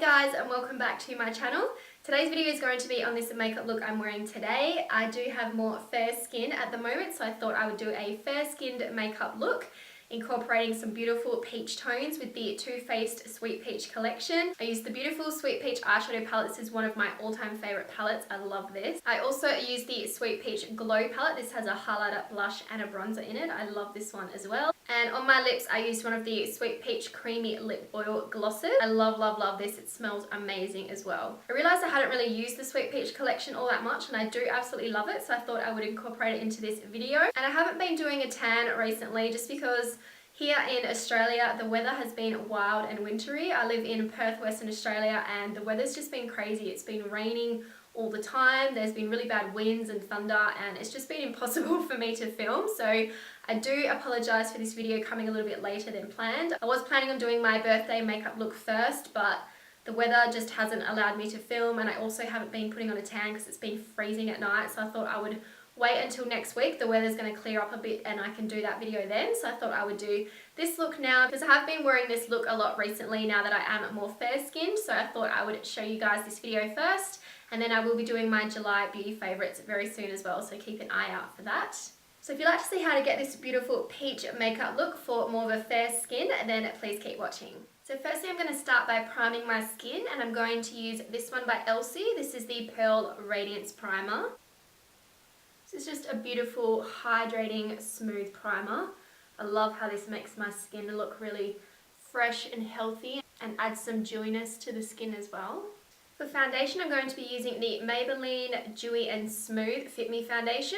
guys, and welcome back to my channel. Today's video is going to be on this makeup look I'm wearing today. I do have more fair skin at the moment, so I thought I would do a fair skinned makeup look, incorporating some beautiful peach tones with the Too Faced Sweet Peach collection. I used the beautiful Sweet Peach eyeshadow palette. This is one of my all-time favorite palettes. I love this. I also used the Sweet Peach Glow palette. This has a highlighter, blush and a bronzer in it. I love this one as well. And on my lips, I used one of the Sweet Peach Creamy Lip Oil glosses. I love, love, love this. It smells amazing as well. I realized I hadn't really used the Sweet Peach collection all that much, and I do absolutely love it, so I thought I would incorporate it into this video. And I haven't been doing a tan recently just because here in Australia, the weather has been wild and wintry. I live in Perth, Western Australia, and the weather's just been crazy. It's been raining all the time. There's been really bad winds and thunder, and it's just been impossible for me to film. So I do apologise for this video coming a little bit later than planned. I was planning on doing my birthday makeup look first, but the weather just hasn't allowed me to film, and I also haven't been putting on a tan because it's been freezing at night, so I thought I would wait until next week. The weather's going to clear up a bit and I can do that video then. So I thought I would do this look now because I have been wearing this look a lot recently now that I am more fair skinned. So I thought I would show you guys this video first, and then I will be doing my July beauty favourites very soon as well. So keep an eye out for that. So if you'd like to see how to get this beautiful peach makeup look for more of a fair skin, then please keep watching. So firstly, I'm going to start by priming my skin, and I'm going to use this one by Elcie. This is the Pearl Radiance Primer. This is just a beautiful, hydrating, smooth primer. I love how this makes my skin look really fresh and healthy and adds some dewiness to the skin as well. For foundation, I'm going to be using the Maybelline Dewy and Smooth Fit Me Foundation.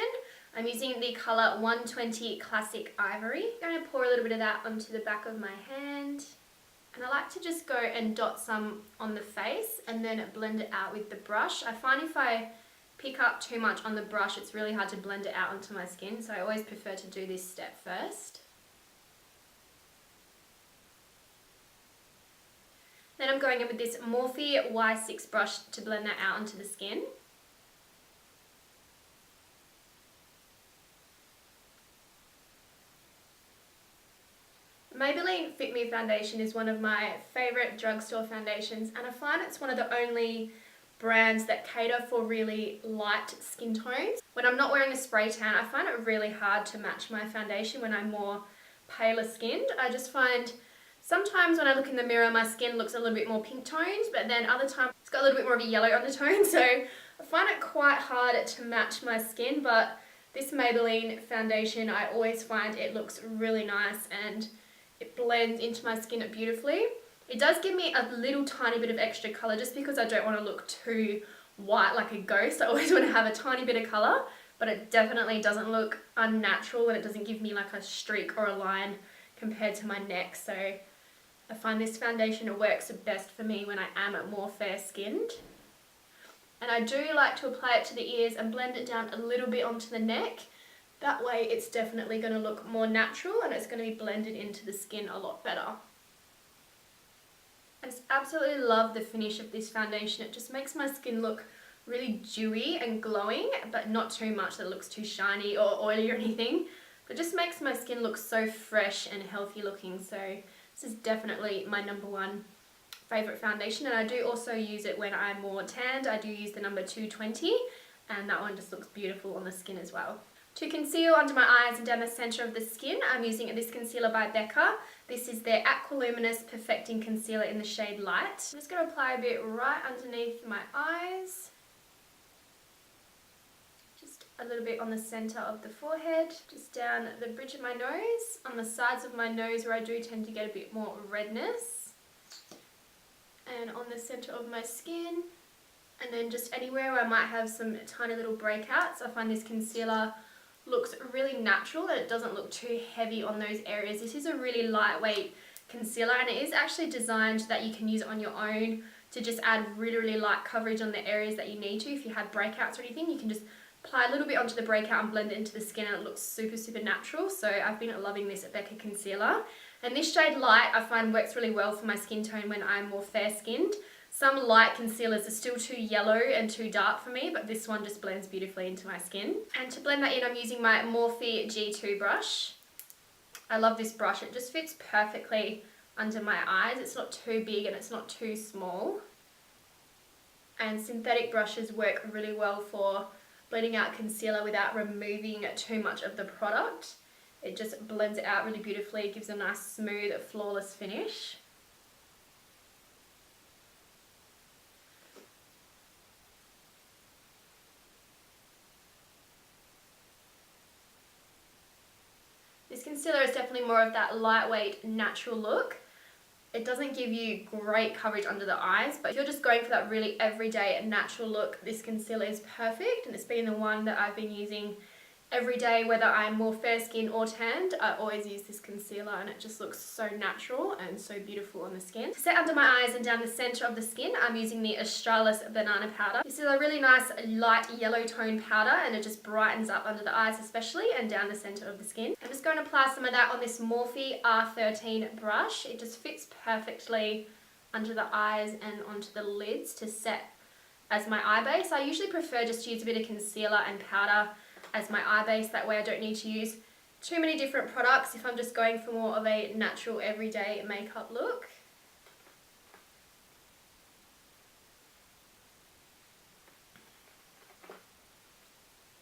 I'm using the colour 120 Classic Ivory. I'm going to pour a little bit of that onto the back of my hand. And I like to just go and dot some on the face and then blend it out with the brush. I find if I pick up too much on the brush, it's really hard to blend it out onto my skin, so I always prefer to do this step first. Then I'm going in with this Morphe Y6 brush to blend that out onto the skin. Maybelline Fit Me Foundation is one of my favourite drugstore foundations, and I find it's one of the only brands that cater for really light skin tones. When I'm not wearing a spray tan, I find it really hard to match my foundation when I'm more paler skinned. I just find sometimes when I look in the mirror, my skin looks a little bit more pink toned, but then other times it's got a little bit more of a yellow undertone, so I find it quite hard to match my skin. But this Maybelline foundation, I always find it looks really nice and it blends into my skin beautifully. It does give me a little tiny bit of extra colour just because I don't want to look too white like a ghost. I always want to have a tiny bit of colour, but it definitely doesn't look unnatural, and it doesn't give me like a streak or a line compared to my neck. So I find this foundation works best for me when I am more fair skinned. And I do like to apply it to the ears and blend it down a little bit onto the neck. That way it's definitely going to look more natural and it's going to be blended into the skin a lot better. I just absolutely love the finish of this foundation. It just makes my skin look really dewy and glowing, but not too much that it looks too shiny or oily or anything. But just makes my skin look so fresh and healthy looking. So this is definitely my #1 favourite foundation, and I do also use it when I'm more tanned. I do use the number 220, and that one just looks beautiful on the skin as well. To conceal under my eyes and down the centre of the skin, I'm using this concealer by Becca. This is their Aqua Luminous Perfecting Concealer in the shade Light. I'm just going to apply a bit right underneath my eyes. Just a little bit on the centre of the forehead, just down the bridge of my nose, on the sides of my nose where I do tend to get a bit more redness, and on the centre of my skin, and then just anywhere where I might have some tiny little breakouts. I find this concealer looks really natural, that it doesn't look too heavy on those areas. This is a really lightweight concealer, and it is actually designed that you can use it on your own to just add really, really light coverage on the areas that you need to. If you have breakouts or anything, you can just apply a little bit onto the breakout and blend it into the skin, and it looks super, super natural. So I've been loving this Becca concealer. And this shade Light I find works really well for my skin tone when I'm more fair skinned. Some light concealers are still too yellow and too dark for me, but this one just blends beautifully into my skin. And to blend that in, I'm using my Morphe G2 brush. I love this brush. It just fits perfectly under my eyes. It's not too big and it's not too small. And synthetic brushes work really well for blending out concealer without removing too much of the product. It just blends it out really beautifully. It gives a nice smooth, flawless finish. This concealer is definitely more of that lightweight, natural look. It doesn't give you great coverage under the eyes, but if you're just going for that really everyday natural look, this concealer is perfect, and it's been the one that I've been using every day, whether I'm more fair skin or tanned. I always use this concealer and it just looks so natural and so beautiful on the skin. To set under my eyes and down the center of the skin, I'm using the Australis banana powder. This is a really nice light yellow tone powder, and it just brightens up under the eyes especially and down the center of the skin. I'm just going to apply some of that on this Morphe R13 brush. It just fits perfectly under the eyes and onto the lids to set as my eye base. I usually prefer just to use a bit of concealer and powder as my eye base. That way I don't need to use too many different products if I'm just going for more of a natural everyday makeup look.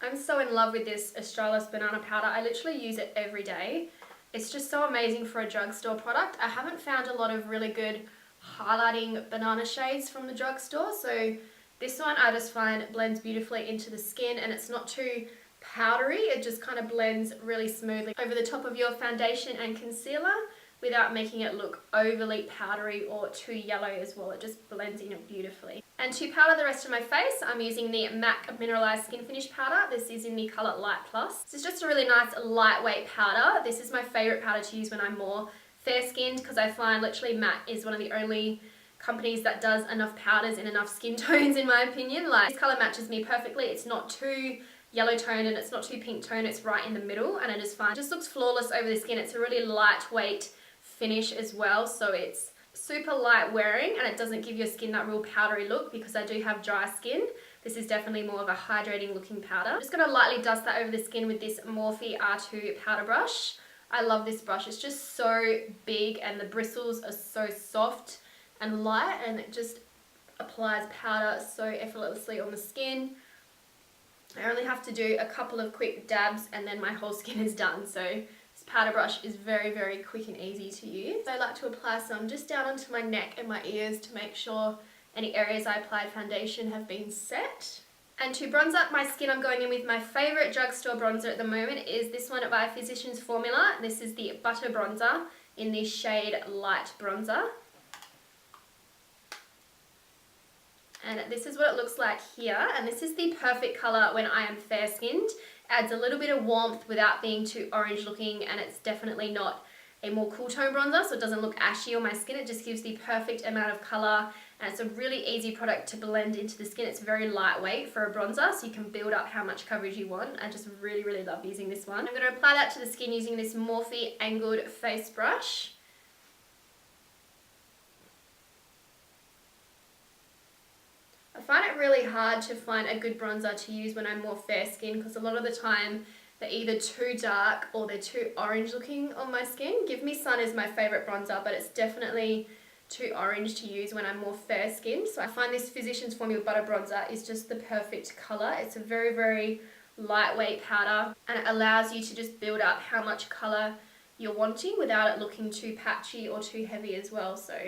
I'm so in love with this Australis banana powder. I literally use it every day. It's just so amazing for a drugstore product. I haven't found a lot of really good highlighting banana shades from the drugstore, so this one I just find blends beautifully into the skin, and it's not too powdery. It just kind of blends really smoothly over the top of your foundation and concealer without making it look overly powdery or too yellow as well. It just blends in beautifully. And to powder the rest of my face, I'm using the MAC Mineralize Skin Finish Powder. This is in the colour Light Plus. This is just a really nice lightweight powder. This is my favourite powder to use when I'm more fair skinned, because I find literally MAC is one of the only companies that does enough powders in enough skin tones, in my opinion. Like, this colour matches me perfectly. It's not too yellow toned and it's not too pink toned. It's right in the middle, and I just find it just looks flawless over the skin. It's a really lightweight finish as well, so it's super light wearing and it doesn't give your skin that real powdery look, because I do have dry skin. This is definitely more of a hydrating looking powder. I'm just going to lightly dust that over the skin with this Morphe R2 powder brush. I love this brush. It's just so big and the bristles are so soft and light, and it just applies powder so effortlessly on the skin. I only have to do a couple of quick dabs and then my whole skin is done. So this powder brush is very, very quick and easy to use. I like to apply some just down onto my neck and my ears to make sure any areas I applied foundation have been set. And to bronze up my skin, I'm going in with my favourite drugstore bronzer at the moment. Is this one by Physicians Formula. This is the Butter Bronzer in the shade Light Bronzer. And this is what it looks like here, and this is the perfect colour when I am fair skinned. Adds a little bit of warmth without being too orange looking, and it's definitely not a more cool tone bronzer, so it doesn't look ashy on my skin. It just gives the perfect amount of colour, and it's a really easy product to blend into the skin. It's very lightweight for a bronzer, so you can build up how much coverage you want. I just really, really love using this one. I'm going to apply that to the skin using this Morphe Angled Face Brush. I find it really hard to find a good bronzer to use when I'm more fair skin, because a lot of the time they're either too dark or they're too orange looking on my skin. Give Me Sun is my favourite bronzer, but it's definitely too orange to use when I'm more fair skinned. So I find this Physicians Formula Butter Bronzer is just the perfect colour. It's a very, very lightweight powder, and it allows you to just build up how much colour you're wanting without it looking too patchy or too heavy as well. So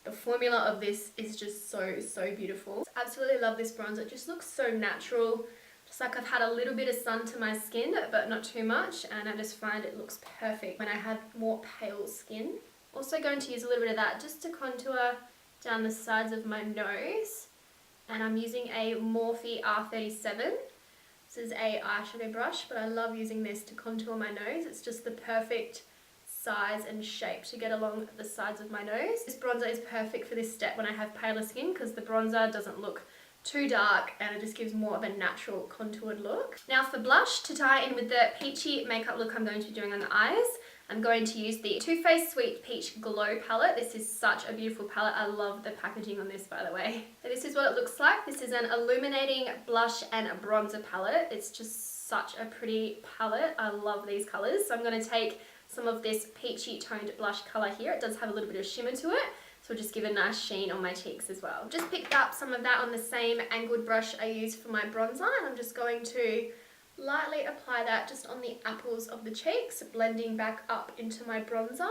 the formula of this is just so, so beautiful. I absolutely love this bronzer. It just looks so natural. Just like I've had a little bit of sun to my skin, but not too much. And I just find it looks perfect when I have more pale skin. Also going to use a little bit of that just to contour down the sides of my nose. And I'm using a Morphe R37. This is a eyeshadow brush, but I love using this to contour my nose. It's just the perfect size and shape to get along the sides of my nose. This bronzer is perfect for this step when I have paler skin, because the bronzer doesn't look too dark and it just gives more of a natural contoured look. Now for blush, to tie in with the peachy makeup look I'm going to be doing on the eyes, I'm going to use the Too Faced Sweet Peach Glow palette. This is such a beautiful palette. I love the packaging on this, by the way. So this is what it looks like. This is an illuminating blush and bronzer palette. It's just such a pretty palette. I love these colours. So I'm going to take some of this peachy toned blush colour here. It does have a little bit of shimmer to it. So it'll just give a nice sheen on my cheeks as well. Just picked up some of that on the same angled brush I used for my bronzer, and I'm just going to lightly apply that just on the apples of the cheeks, blending back up into my bronzer.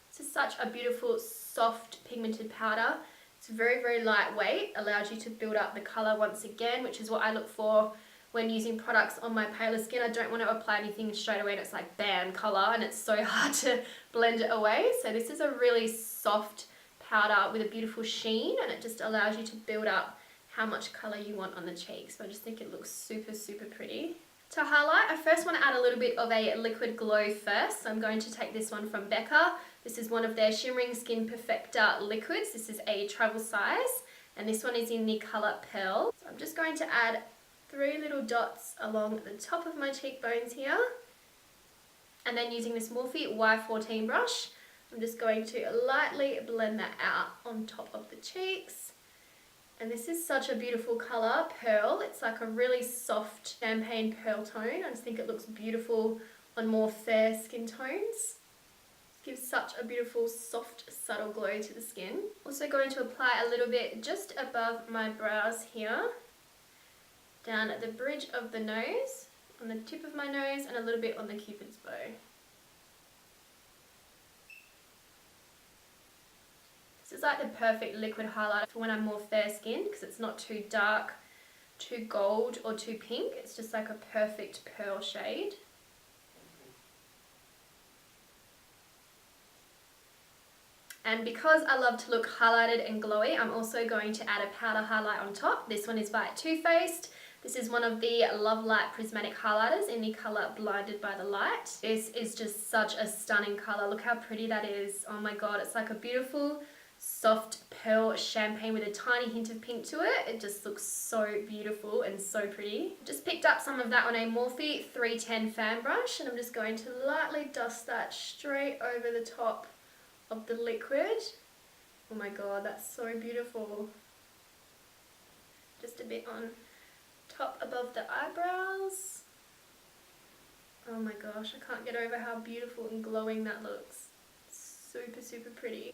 This is such a beautiful, soft, pigmented powder. It's very, very lightweight, allows you to build up the colour once again, which is what I look for when using products on my paler skin. I don't want to apply anything straight away and it's like bam, colour, and it's so hard to blend it away. So this is a really soft powder with a beautiful sheen, and it just allows you to build up how much colour you want on the cheeks. So I just think it looks super, super pretty. To highlight, I first want to add a little bit of a liquid glow first. So I'm going to take this one from Becca. This is one of their Shimmering Skin Perfector liquids. This is a travel size, and this one is in the colour Pearl. So I'm just going to add 3 little dots along the top of my cheekbones here. And then using this Morphe Y14 brush, I'm just going to lightly blend that out on top of the cheeks. And this is such a beautiful colour, Pearl. It's like a really soft champagne pearl tone. I just think it looks beautiful on more fair skin tones. It gives such a beautiful, soft, subtle glow to the skin. Also going to apply a little bit just above my brows here, down at the bridge of the nose, on the tip of my nose, and a little bit on the Cupid's bow. This is like the perfect liquid highlighter for when I'm more fair skinned, because it's not too dark, too gold, or too pink. It's just like a perfect pearl shade. And because I love to look highlighted and glowy, I'm also going to add a powder highlight on top. This one is by Too Faced. This is one of the Love Light Prismatic highlighters in the colour Blinded by the Light. This is just such a stunning colour. Look how pretty that is. Oh my god, it's like a beautiful, soft pearl champagne with a tiny hint of pink to it. It just looks so beautiful and so pretty. Just picked up some of that on a Morphe 310 fan brush, and I'm just going to lightly dust that straight over the top of the liquid. Oh my god, that's so beautiful. Just a bit on top above the eyebrows. Oh my gosh, I can't get over how beautiful and glowing that looks. Super, super pretty.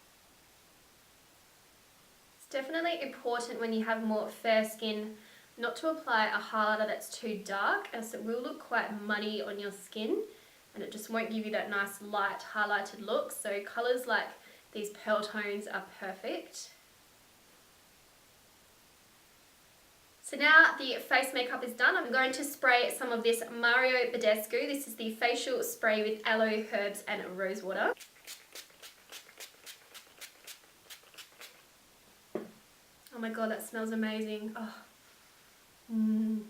It's definitely important when you have more fair skin not to apply a highlighter that's too dark, as it will look quite muddy on your skin and it just won't give you that nice light highlighted look. So colours like these pearl tones are perfect. So now the face makeup is done, I'm going to spray some of this Mario Badescu. This is the facial spray with aloe, herbs and rose water. Oh my god, that smells amazing. Oh. And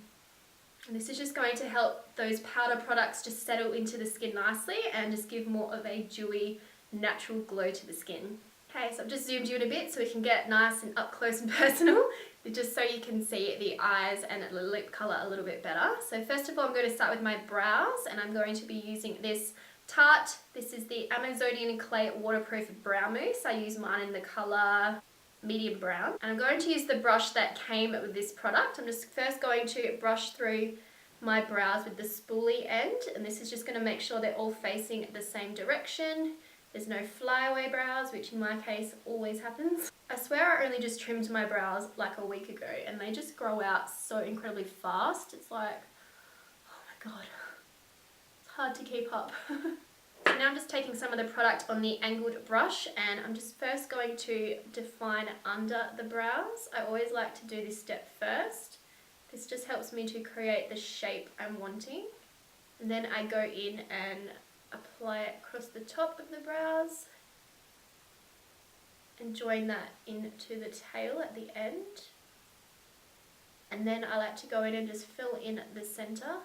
this is just going to help those powder products just settle into the skin nicely and just give more of a dewy, natural glow to the skin. Okay, so I've just zoomed you in a bit so we can get nice and up close and personal, just so you can see the eyes and the lip colour a little bit better. So first of all, I'm going to start with my brows, and I'm going to be using this Tarte. This is the Amazonian Clay Waterproof Brow Mousse. I use mine in the colour medium brown. And I'm going to use the brush that came with this product. I'm just first going to brush through my brows with the spoolie end, and this is just going to make sure they're all facing the same direction. There's no flyaway brows, which in my case always happens. I swear I only just trimmed my brows like a week ago and they just grow out so incredibly fast. It's like, oh my god, it's hard to keep up. So now I'm just taking some of the product on the angled brush, and I'm just first going to define under the brows. I always like to do this step first. This just helps me to create the shape I'm wanting. And then I go in and apply it across the top of the brows and join that into the tail at the end. And then I like to go in and just fill in the center.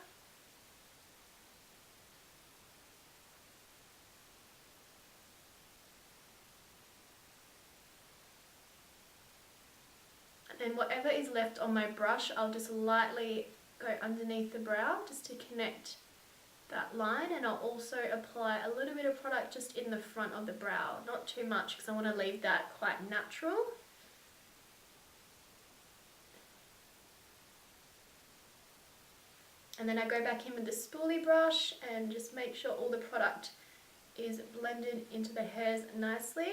And then whatever is left on my brush, I'll just lightly go underneath the brow just to connect that line, and I'll also apply a little bit of product just in the front of the brow, not too much because I want to leave that quite natural. And then I go back in with the spoolie brush and just make sure all the product is blended into the hairs nicely.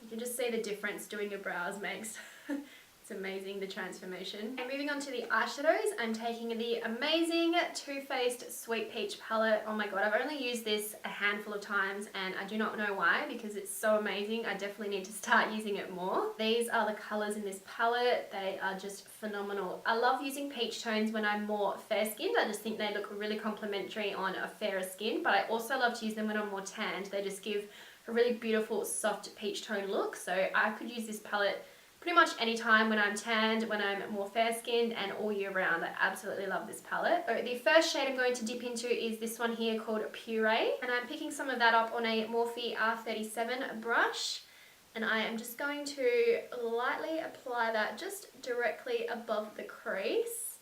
You can just see the difference doing your brows makes. It's amazing, the transformation. And moving on to the eyeshadows, I'm taking the amazing Too Faced Sweet Peach palette. Oh my god, I've only used this a handful of times and I do not know why, because it's so amazing. I definitely need to start using it more. These are the colours in this palette. They are just phenomenal. I love using peach tones when I'm more fair-skinned. I just think they look really complementary on a fairer skin, but I also love to use them when I'm more tanned. They just give a really beautiful soft peach tone look. So I could use this palette pretty much any time when I'm tanned, when I'm more fair-skinned, and all year round. I absolutely love this palette. So the first shade I'm going to dip into is this one here called Puree, and I'm picking some of that up on a Morphe R37 brush, and I am just going to lightly apply that just directly above the crease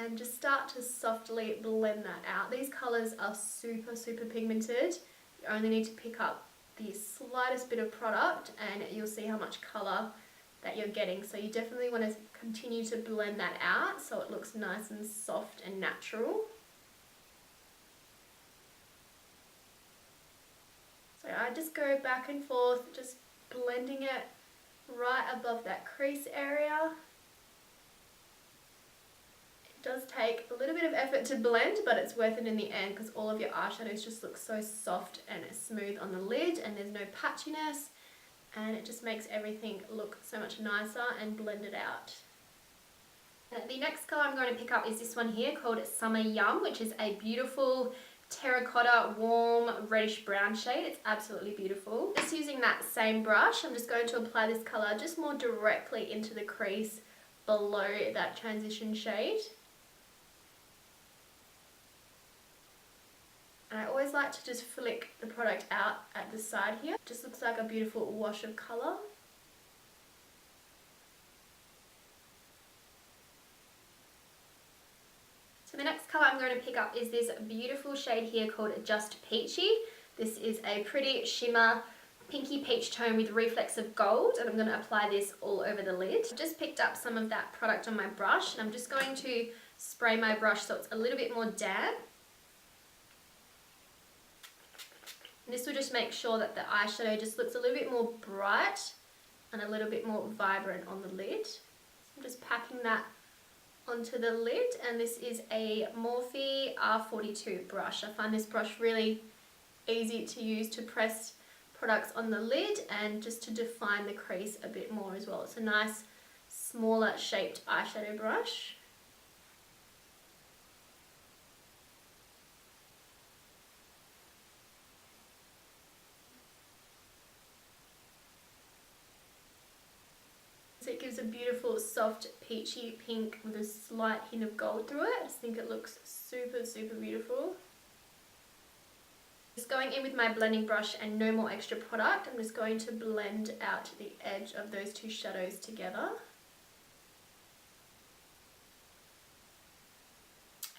and just start to softly blend that out. These colours are super, super pigmented. You only need to pick up the slightest bit of product and you'll see how much colour that you're getting. So you definitely want to continue to blend that out so it looks nice and soft and natural. So I just go back and forth, just blending it right above that crease area. It does take a little bit of effort to blend, but it's worth it in the end because all of your eyeshadows just look so soft and smooth on the lid, and there's no patchiness, and it just makes everything look so much nicer and blended out. The next colour I'm going to pick up is this one here called Summer Yum, which is a beautiful terracotta warm reddish brown shade. It's absolutely beautiful. Just using that same brush, I'm just going to apply this colour just more directly into the crease below that transition shade. And I always like to just flick the product out at the side here. It just looks like a beautiful wash of colour. So the next colour I'm going to pick up is this beautiful shade here called Just Peachy. This is a pretty shimmer pinky peach tone with reflex of gold, and I'm going to apply this all over the lid. I've just picked up some of that product on my brush and I'm just going to spray my brush so it's a little bit more damp. And this will just make sure that the eyeshadow just looks a little bit more bright and a little bit more vibrant on the lid. So I'm just packing that onto the lid, and this is a Morphe R42 brush. I find this brush really easy to use to press products on the lid and just to define the crease a bit more as well. It's a nice smaller shaped eyeshadow brush. So it gives a beautiful soft peachy pink with a slight hint of gold through it. I just think it looks super, super beautiful. Just going in with my blending brush and no more extra product, I'm just going to blend out the edge of those two shadows together.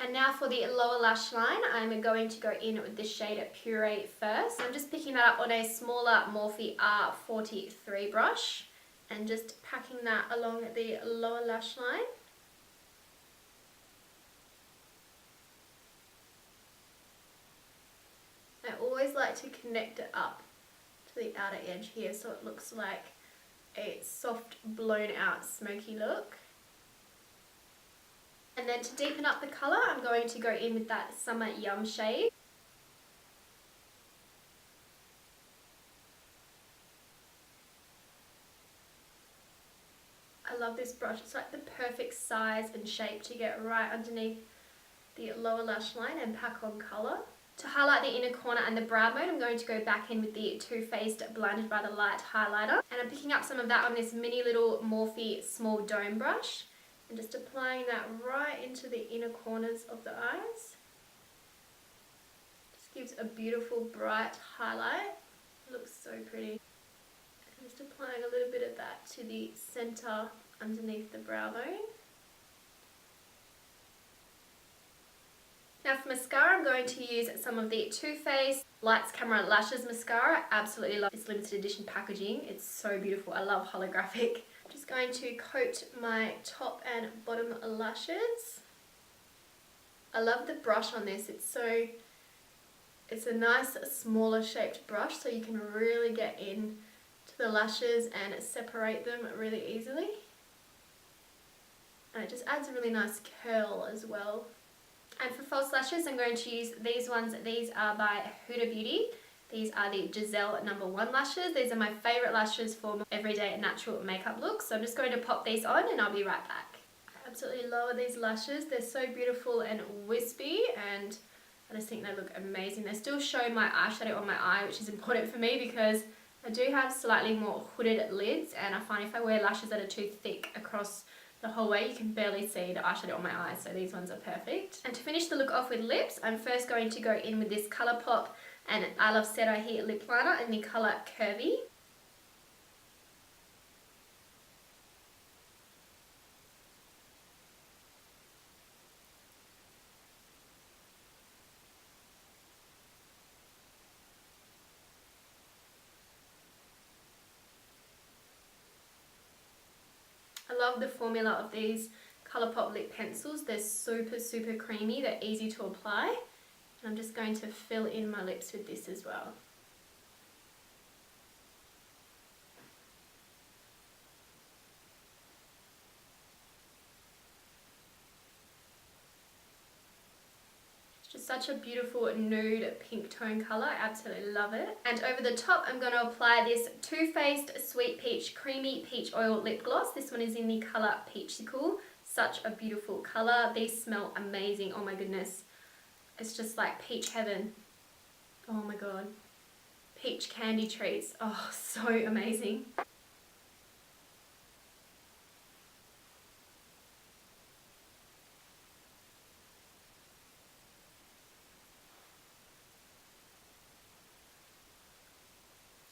And now for the lower lash line, I'm going to go in with the shade Puree first. I'm just picking that up on a smaller Morphe R43 brush and just packing that along the lower lash line. I always like to connect it up to the outer edge here so it looks like a soft blown out smoky look. And then to deepen up the colour, I'm going to go in with that Summer Yum shade. I love this brush. It's like the perfect size and shape to get right underneath the lower lash line and pack on colour. To highlight the inner corner and the brow bone, I'm going to go back in with the Too Faced Blinded by the Light highlighter. And I'm picking up some of that on this mini little Morphe small dome brush and just applying that right into the inner corners of the eyes. Just gives a beautiful bright highlight. It looks so pretty. And just applying a little bit of that to the centre underneath the brow bone. Now for mascara, I'm going to use some of the Too Faced Lights Camera Lashes Mascara. I absolutely love this limited edition packaging. It's so beautiful. I love holographic. I'm just going to coat my top and bottom lashes. I love the brush on this. It's so It's a nice smaller shaped brush, so you can really get in to the lashes and separate them really easily. And it just adds a really nice curl as well. And for false lashes, I'm going to use these ones. These are by Huda Beauty. These are the Giselle No. 1 lashes. These are my favourite lashes for everyday natural makeup looks. So I'm just going to pop these on and I'll be right back. I absolutely love these lashes. They're so beautiful and wispy, and I just think they look amazing. They still show my eyeshadow on my eye, which is important for me because I do have slightly more hooded lids, and I find if I wear lashes that are too thick across the whole way, you can barely see the eyeshadow on my eyes, so these ones are perfect. And to finish the look off with lips, I'm first going to go in with this Colourpop and iluvsarahii lip liner in the colour Curvi. I love the formula of these Colourpop lip pencils. They're super creamy, they're easy to apply. And I'm just going to fill in my lips with this as well. It's just such a beautiful nude pink tone colour. I absolutely love it. And over the top, I'm going to apply this Too Faced Sweet Peach Creamy Peach Oil Lip Gloss. This one is in the colour Peach-sicle. Such a beautiful colour. These smell amazing. Oh my goodness. It's just like peach heaven. Oh my god. Peach candy treats. Oh, so amazing.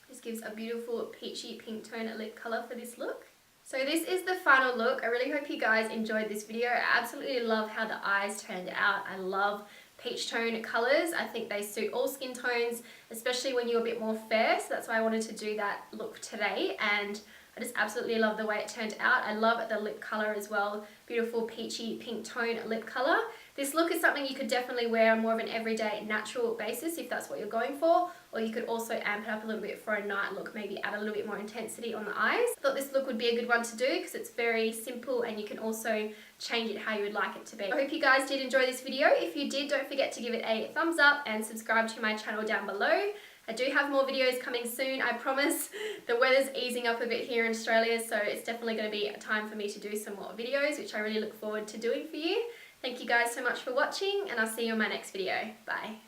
This gives a beautiful peachy pink tone lip colour for this look. So this is the final look. I really hope you guys enjoyed this video. I absolutely love how the eyes turned out. I love peach tone colours. I think they suit all skin tones, especially when you're a bit more fair. So that's why I wanted to do that look today, and I just absolutely love the way it turned out. I love the lip colour as well. Beautiful peachy pink tone lip colour. This look is something you could definitely wear on more of an everyday natural basis if that's what you're going for, or you could also amp it up a little bit for a night look, maybe add a little bit more intensity on the eyes. I thought this look would be a good one to do because it's very simple and you can also change it how you would like it to be. I hope you guys did enjoy this video. If you did, don't forget to give it a thumbs up and subscribe to my channel down below. I do have more videos coming soon, I promise. The weather's easing up a bit here in Australia, so it's definitely going to be a time for me to do some more videos, which I really look forward to doing for you. Thank you guys so much for watching, and I'll see you in my next video. Bye.